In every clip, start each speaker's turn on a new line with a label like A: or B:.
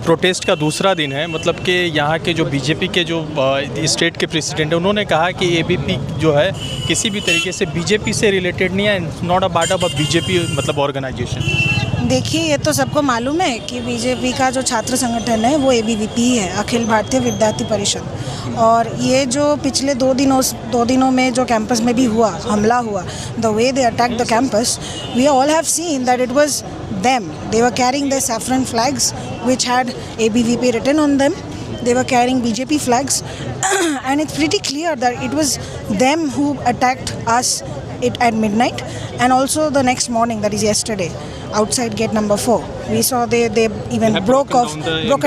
A: Protest का दूसरा दिन है, मतलब कि यहाँ के जो बीजेपी के जो स्टेट के प्रेसिडेंट हैं उन्होंने कहा कि एबीपी जो है किसी भी तरीके से बीजेपी से रिलेटेड नहीं है, not a part of BJP मतलब ऑर्गेनाइजेशन।
B: देखिए, ये तो सबको मालूम है कि बीजेपी का जो छात्र संगठन है वो एबीवीपी है, अखिल भारतीय विद्यार्थी परिषद। और ये जो पिछले दो दिनों में जो कैंपस में भी हमला हुआ, the way they attack the campus, we all have seen that it was them. They were carrying their saffron flags which had ABVP written on them. They were carrying BJP flags and it's pretty clear that it was them who attacked us at midnight, and also the next morning, that is yesterday, outside gate number 4. We saw they even broken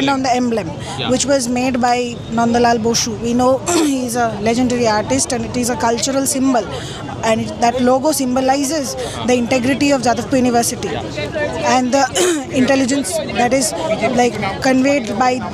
B: down the emblem, which was made by Nandalal Boshu. We know he's a legendary artist and it is a cultural symbol, and that logo symbolizes the integrity of Jadavpur University and the intelligence that is like conveyed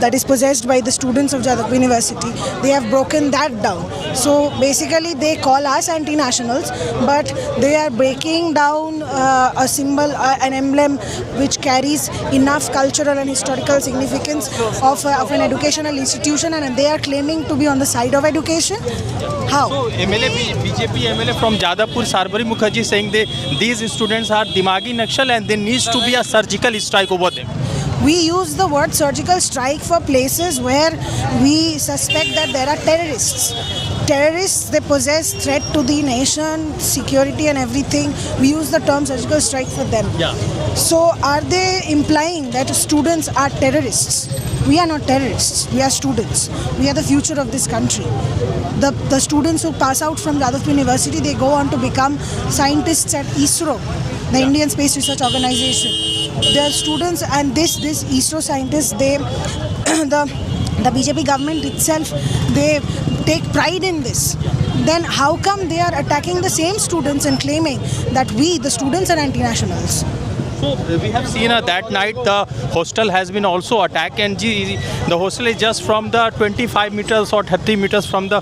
B: that is possessed by the students of Jadavpur University. They have broken that down. So basically they call us anti-nationals, but they are breaking down a symbol, an emblem which carries enough cultural and historical significance of an educational institution, and they are claiming to be on the side of education. How?
A: So BJP MLA from Jadavpur, Sarbari Mukherjee, saying these students are Dimagi Nakshal and there needs to be a surgical strike over them.
B: We use the word surgical strike for places where we suspect that there are terrorists. Terrorists, they possess threat to the nation, security and everything. We use the term surgical strike for them.
A: Yeah.
B: So are they implying that students are terrorists? We are not terrorists. We are students. We are the future of this country. The students who pass out from Jadavpur University, they go on to become scientists at ISRO, the Indian Space Research Organization. They are students, and this ISRO scientists, the BJP government itself, they take pride in this. Then how come they are attacking the same students and claiming that we, the students, are anti-nationals?
A: So we have seen that night the hostel has been also attacked, and the hostel is just from the 25 meters or 30 meters from the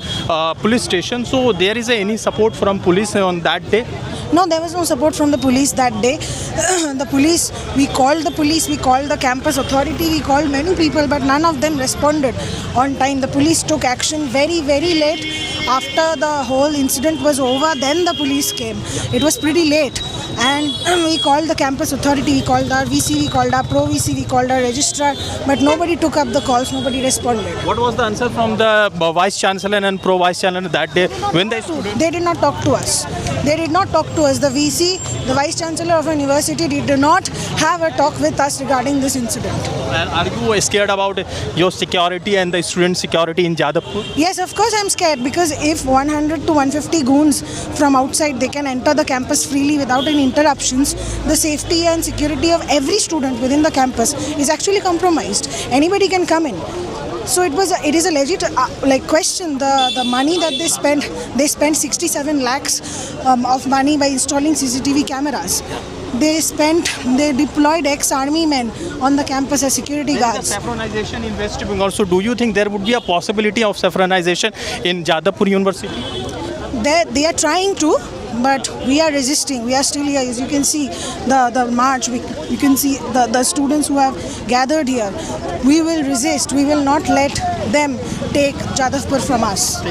A: police station. So there is any support from police on that day?
B: No, there was no support from the police that day. The police, we called the campus authority, we called many people, but none of them responded on time. The police took action very, very late. After the whole incident was over, then the police came. It was pretty late. And we called the campus authority, we called our VC, we called our Pro VC, we called our registrar, but nobody took up the calls, nobody responded.
A: What was the answer from the Vice Chancellor and Pro Vice Chancellor that day when they students?
B: They did not talk to us. They did not talk to us. The VC, the Vice Chancellor of a university, did not have a talk with us regarding this incident.
A: Are you scared about your security and the student security in Jadavpur?
B: Yes, of course I'm scared, because if 100 to 150 goons from outside, they can enter the campus freely without any interruptions, the safety and security of every student within the campus is actually compromised. Anybody can come in. So it is a legit question. The money that they spent 67 lakhs of money by installing CCTV cameras. They deployed ex-army men on the campus as security guards.
A: There is a saffronization investigation also. Do you think there would be a possibility of saffronization in Jadavpur University?
B: They are trying to, but we are resisting. We are still here. As you can see, the march, you can see the students who have gathered here. We will resist. We will not let them take Jadavpur from us.